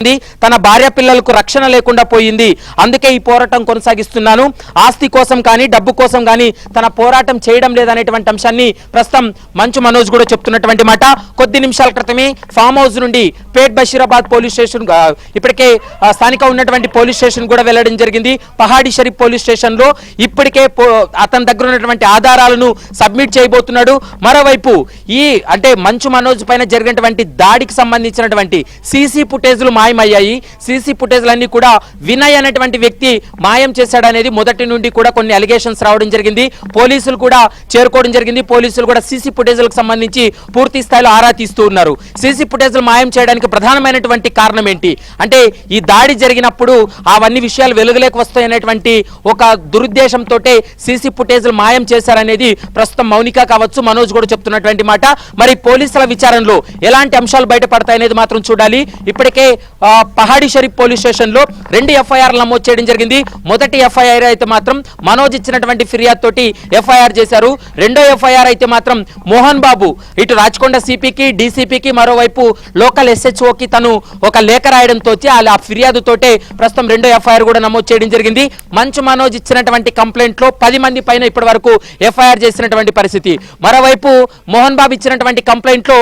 తన భార్య పిల్లలకు రక్షణ లేకుండా పోయింది, అందుకే ఈ పోరాటం కొనసాగిస్తున్నాను, ఆస్తి కోసం కానీ డబ్బు కోసం కానీ తన పోరాటం చేయడం లేదనేటువంటి అంశాన్ని ప్రస్తుతం మంచు మనోజ్ కూడా చెప్తున్నటువంటి మాట. కొద్ది నిమిషాల క్రితమే ఫామ్ హౌస్ నుండి పేట్ బషీరాబాద్ పోలీస్ స్టేషన్ ఇప్పటికే స్థానిక ఉన్నటువంటి పోలీస్ స్టేషన్ కూడా వెళ్లడం జరిగింది. పహాడి షరీఫ్ పోలీస్ స్టేషన్ లో ఇప్పటికే అతని దగ్గర ఉన్నటువంటి ఆధారాలను సబ్మిట్ చేయబోతున్నాడు. మరోవైపు ఈ అంటే మంచు మనోజ్ పైన జరిగినటువంటి దాడికి సంబంధించినటువంటి సీసీ ఫుటేజ్లు మాయమయ్యాయి. సీసీ ఫుటేజ్లన్నీ కూడా వినయ్ అనేటువంటి వ్యక్తి మాయం చేశాడనేది మొదటి నుండి కూడా కొన్ని అలిగేషన్స్ రావడం జరిగింది. పోలీసులు కూడా చేరుకోవడం జరిగింది. పోలీసులు కూడా సీసీ ఫుటేజ్లకు సంబంధించి పూర్తి స్థాయిలో ఆరా తీస్తూ ఉన్నారు. సీసీ ఫుటేజ్లు మాయం చేయడానికి ప్రధానమైనటువంటి కారణం ఏంటి అంటే ఈ దాడి జరిగినప్పుడు అవన్నీ విషయాలు వెలుగులోకి వస్తాయనేటువంటి ఒక దురుద్దేశంతో సీసీ ఫుటేజ్లు మాయం చేశారనేది ప్రస్తుతం మౌనిక కావచ్చు మనోజ్ కూడా చెప్తున్నటువంటి మాట. మరి పోలీసుల విచారణలో ఎలాంటి అంశాలు బయటపడతాయనేది మాత్రం చూడాలి. ఇప్పటికే పహాడి షరీఫ్ పోలీస్ స్టేషన్ లో 2 ఎఫ్ఐఆర్లు నమోదు చేయడం జరిగింది. మొదటి ఎఫ్ఐఆర్ అయితే మాత్రం మనోజ్ ఇచ్చినటువంటి ఫిర్యాదు తోటి ఎఫ్ఐఆర్ చేశారు. రెండో ఎఫ్ఐఆర్ అయితే మాత్రం మోహన్ బాబు ఇటు రాచకొండ సిపికి డీసీపీకి మరోవైపు లోకల్ ఎస్హెచ్ఓకి తను ఒక లేఖ రాయడంతో ఆ ఫిర్యాదు తోటే ప్రస్తుతం రెండో ఎఫ్ఐఆర్ కూడా నమోదు చేయడం జరిగింది. మంచు మనోజ్ ఇచ్చినటువంటి కంప్లైంట్ లో 10 మంది పైన ఇప్పటి వరకు ఎఫ్ఐఆర్ చేసినటువంటి పరిస్థితి. మరోవైపు మోహన్ బాబు ఇచ్చినటువంటి కంప్లైంట్ లో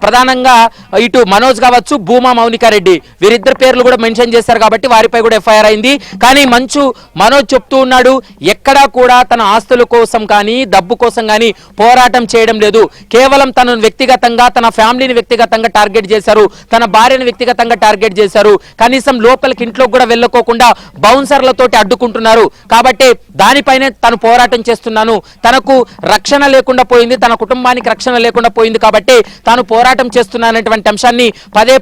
ప్రధానంగా ఇటు మనోజ్ కావచ్చు భూమా మౌనికా రెడ్డి వీరిద్దరు పేర్లు కూడా మెన్షన్ చేశారు కాబట్టి వారిపై కూడా ఎఫ్ఐఆర్ అయింది. కానీ మంచు మనోజ్ చెప్తూ ఉన్నాడు ఎక్కడా కూడా తన ఆస్తుల కోసం కానీ డబ్బు కోసం కానీ పోరాటం చేయడం లేదు, కేవలం తనను వ్యక్తిగతంగా తన ఫ్యామిలీని వ్యక్తిగతంగా టార్గెట్ చేశారు, తన భార్యను వ్యక్తిగతంగా టార్గెట్ చేశారు, కనీసం లోపలికి ఇంట్లో కూడా వెళ్ళకోకుండా బౌన్సర్లతోటి అడ్డుకుంటున్నారు కాబట్టి దానిపైనే తను పోరాటం చేస్తున్నాను, తనకు రక్షణ లేకుండా పోయింది, తన కుటుంబానికి రక్షణ లేకుండా పోయింది కాబట్టి తాను పోరాటం చేస్తున్నానటువంటి అంశాన్ని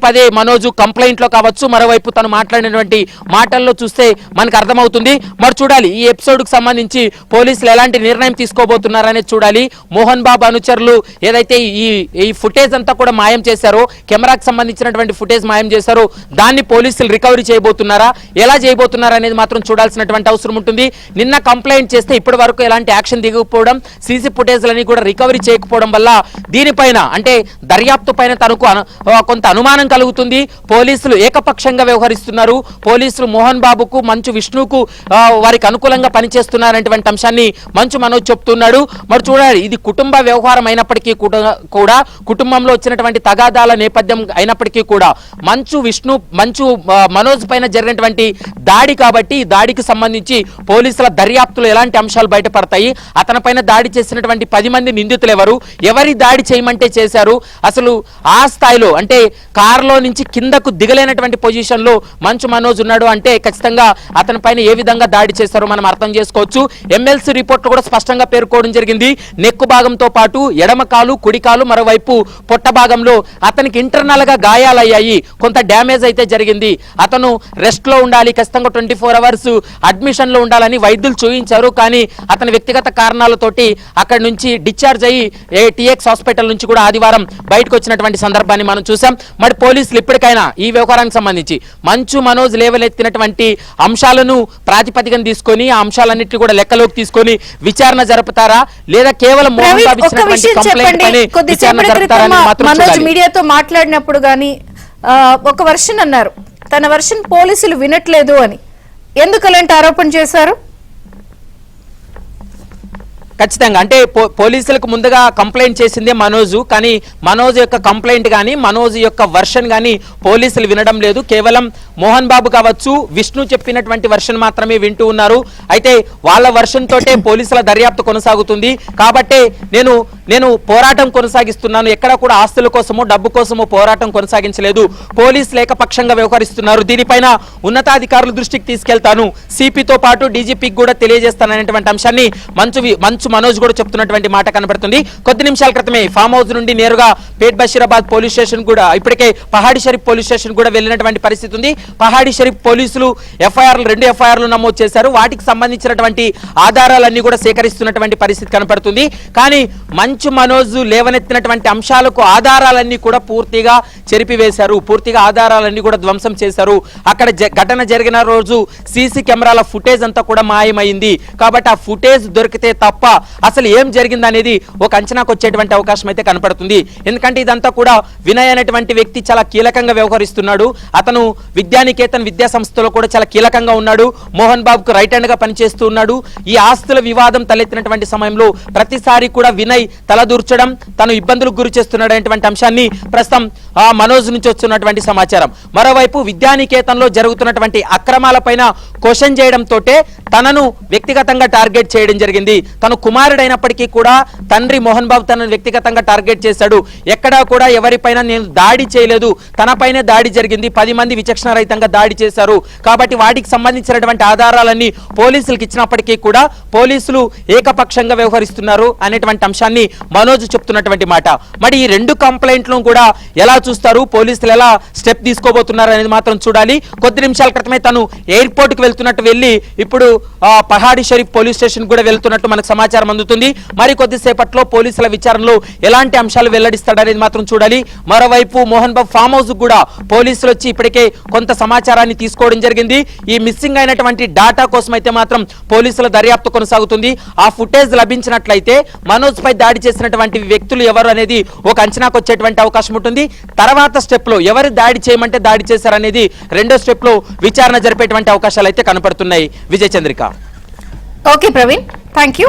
పదే మనోజ్ కంప్లైంట్ లో కావచ్చు మరోవైపు తను మాట్లాడినటువంటి మాటల్లో చూస్తే మనకు అర్థమవుతుంది. మరి చూడాలి ఈ ఎపిసోడ్ కు సంబంధించి పోలీసులు ఎలాంటి నిర్ణయం తీసుకోబోతున్నారనేది చూడాలి. మోహన్ బాబు అనుచరులు ఏదైతే ఈ ఫుటేజ్ అంతా కూడా మాయం చేశారో, కెమెరాకి సంబంధించినటువంటి ఫుటేజ్ మాయం చేశారో దాన్ని పోలీసులు రికవరీ చేయబోతున్నారా, ఎలా చేయబోతున్నారా అనేది మాత్రం చూడాల్సినటువంటి అవసరం ఉంటుంది. నిన్న కంప్లైంట్ చేస్తే ఇప్పటి వరకు ఎలాంటి యాక్షన్ దిగకపోవడం, సీసీ ఫుటేజ్లని కూడా రికవరీ చేయకపోవడం వల్ల దీనిపైన అంటే దర్యాప్తు పైన తనకు కొంత అనుమానం కలుగుతుంది. పోలీసులు ఏకపక్షంగా వ్యవహరిస్తున్నారు, పోలీసులు మోహన్ బాబుకు మంచు విష్ణుకు వారికి అనుకూలంగా పనిచేస్తున్నారనేటువంటి అంశాన్ని మంచు మనోజ్ చెప్తున్నాడు. మరి చూడాలి ఇది కుటుంబ వ్యవహారం అయినప్పటికీ కూడా కుటుంబంలో వచ్చినటువంటి తగాదాల నేపథ్యం అయినప్పటికీ కూడా మంచు మనోజ్ పైన జరిగినటువంటి దాడి కాబట్టి ఈ దాడికి సంబంధించి పోలీసుల దర్యాప్తులో ఎలాంటి అంశాలు బయటపడతాయి, అతని పైన దాడి చేసినటువంటి 10 మంది నిందితులు ఎవరి దాడి చేయమంటే చేశారు, అసలు ఆ స్థాయిలో అంటే కారులో నుంచి కిందకు దిగలేనటువంటి పొజిషన్ లో మంచు మనోజ్ ఉన్నాడు అంటే ఖచ్చితంగా అతని పైన ఏ విధంగా దాడి చేశారో మనం అర్థం చేసుకోవచ్చు. ఎమ్మెల్సీ రిపోర్ట్ కూడా స్పష్టంగా పేర్కోవడం జరిగింది. నెక్కు భాగంతో పాటు ఎడమ కాలు కుడి కాలు మరోవైపు పొట్ట భాగంలో అతనికి ఇంటర్నల్ గా గాయాలయ్యాయి, కొంత డ్యామేజ్ అయితే జరిగింది, అతను రెస్ట్ లో ఉండాలి, ఖచ్చితంగా 24 అవర్స్ అడ్మిషన్ లో ఉండాలని వైద్యులు చూయించారు. కానీ అతని వ్యక్తిగత కారణాలతోటి అక్కడి నుంచి డిశ్చార్జ్ అయ్యి టిఎక్స్ హాస్పిటల్ నుంచి కూడా ఆదివారం బయటకు వచ్చినటువంటి సందర్భాన్ని మనం చూసాం. మరి పోలీసులు ఇప్పటికైనా ఈ వ్యవహారానికి సంబంధించి మంచు మనోజ్ లేవనెత్తినటువంటి అంశాలను ప్రాతిపదికన తీసుకొని ఆ అంశాలన్నింటినీ కూడా లెక్కలోకి తీసుకొని విచారణ జరుపుతారా లేదా కేవలం మోహన్ బాబు ఇచ్చినటువంటి కంప్లైంట్ పైన విచారణ జరుపుతారని మాత్రం మనోజ్ మీడియాతో మాట్లాడినప్పుడు గానీ ఒక వర్షన్ అన్నారు, తన వర్షన్ పోలీసులు వినట్లేదు అని. ఎందుకు అలాంటి ఆరోపణ చేశారు? ఖచ్చితంగా అంటే పోలీసులకు ముందుగా కంప్లైంట్ చేసిందే మనోజ్, కానీ మనోజ్ యొక్క కంప్లైంట్ కానీ మనోజ్ యొక్క వర్షన్ కానీ పోలీసులు వినడం లేదు. కేవలం మోహన్ బాబు కావచ్చు విష్ణు చెప్పినటువంటి వర్షన్ మాత్రమే వింటూ ఉన్నారు. అయితే వాళ్ళ వర్షన్ తోటే పోలీసుల దర్యాప్తు కొనసాగుతుంది కాబట్టి నేను పోరాటం కొనసాగిస్తున్నాను, ఎక్కడ కూడా ఆస్తుల కోసమో డబ్బు కోసమో పోరాటం కొనసాగించలేదు, పోలీసులు ఏకపక్షంగా వ్యవహరిస్తున్నారు, దీనిపైన ఉన్నతాధికారుల దృష్టికి తీసుకెళ్తాను, సిపితో పాటు డీజీపీకి కూడా తెలియజేస్తాననేటువంటి అంశాన్ని మంచు మనోజ్ కూడా చెప్తున్నటువంటి మాట కనబడుతుంది. కొద్ది నిమిషాల క్రితమే ఫామ్ హౌస్ నుండి నేరుగా పేట్ బషీరాబాద్ పోలీస్ స్టేషన్ కూడా ఇప్పటికే పహాడి షరీఫ్ పోలీస్ స్టేషన్ కూడా వెళ్ళినటువంటి పరిస్థితి ఉంది. పహాడి షరీఫ్ పోలీసులు 2 ఎఫ్ఐఆర్లు నమోదు చేశారు. వాటికి సంబంధించినటువంటి ఆధారాలన్నీ కూడా సేకరిస్తున్నటువంటి పరిస్థితి కనపడుతుంది. కానీ మంచు మనోజ్ లేవనెత్తినటువంటి అంశాలకు ఆధారాలన్నీ కూడా పూర్తిగా చెరిపివేశారు, పూర్తిగా ఆధారాలన్నీ కూడా ధ్వంసం చేశారు. అక్కడ ఘటన జరిగిన రోజు సీసీ కెమెరాల ఫుటేజ్ అంతా కూడా మాయమైంది కాబట్టి ఆ ఫుటేజ్ దొరికితే తప్ప అసలు ఏం జరిగింది అనేది ఒక అంచనాకు వచ్చేటువంటి అవకాశం అయితే కనపడుతుంది. ఎందుకంటే ఇదంతా కూడా వినయ్ అనేటువంటి వ్యక్తి చాలా కీలకంగా వ్యవహరిస్తున్నాడు. అతను విద్యానికేతన్ విద్యా సంస్థలో కూడా చాలా కీలకంగా ఉన్నాడు. మోహన్ బాబుకు రైట్ హ్యాండ్ గా పనిచేస్తూ ఉన్నాడు. ఈ ఆస్తుల వివాదం తలెత్తినటువంటి సమయంలో ప్రతిసారి కూడా వినయ్ తలదూర్చడం, తను ఇబ్బందులకు గురి చేస్తున్నాడు అనేటువంటి అంశాన్ని ప్రస్తుతం మనోజ్ నుంచి వస్తున్నటువంటి సమాచారం. మరోవైపు విద్యానికేతన్లో జరుగుతున్నటువంటి అక్రమాలపైన క్వశ్చన్ చేయడంతో తనను వ్యక్తిగతంగా టార్గెట్ చేయడం జరిగింది. తను కుమారుడైనప్పటికీ కూడా తండ్రి మోహన్ బాబు తనను వ్యక్తిగతంగా టార్గెట్ చేశాడు. ఎక్కడా కూడా ఎవరిపైన నేను దాడి చేయలేదు, తనపైనే దాడి జరిగింది. 10 మంది విచక్షణ రహితంగా దాడి చేశారు. కాబట్టి వాటికి సంబంధించినటువంటి ఆధారాలన్నీ పోలీసులకు ఇచ్చినప్పటికీ కూడా పోలీసులు ఏకపక్షంగా వ్యవహరిస్తున్నారు అనేటువంటి అంశాన్ని మనోజ్ చెప్తున్నటువంటి మాట. మరి ఈ 2 కంప్లైంట్లను కూడా ఎలా చూస్తారు, పోలీసులు ఎలా స్టెప్ తీసుకోబోతున్నారు అనేది మాత్రం చూడాలి. కొద్ది నిమిషాల క్రితమే తను ఎయిర్పోర్ట్ కి వెళ్తున్నట్టు వెళ్ళి ఇప్పుడు పహాడి షరీఫ్ పోలీస్ స్టేషన్ కూడా వెళ్తున్నట్టు మనకు సమాచారం అందుతుంది. మరి కొద్దిసేపట్లో పోలీసుల విచారణలో ఎలాంటి అంశాలు వెల్లడిస్తాడనేది మాత్రం చూడాలి. మరోవైపు మోహన్ బాబు ఫామ్ హౌస్ కూడా పోలీసులు వచ్చి ఇప్పటికే కొంత సమాచారాన్ని తీసుకోవడం జరిగింది. ఈ మిస్సింగ్ అయినటువంటి డాటా కోసం అయితే మాత్రం పోలీసుల దర్యాప్తు కొనసాగుతుంది. ఆ ఫుటేజ్ లభించినట్లయితే మనోజ్ పై దాడి చేసినటువంటి వ్యక్తులు ఎవరు అనేది ఒక అంచనాకు వచ్చేటువంటి అవకాశం ఉంటుంది. తర్వాత స్టెప్ లో ఎవరు దాడి చేయమంటే దాడి చేశారనేది రెండో స్టెప్ లో విచారణ జరిపేటువంటి అవకాశాలు అయితే కనపడుతున్నాయి. Vijaya Chandrika. Okay Praveen, thank you.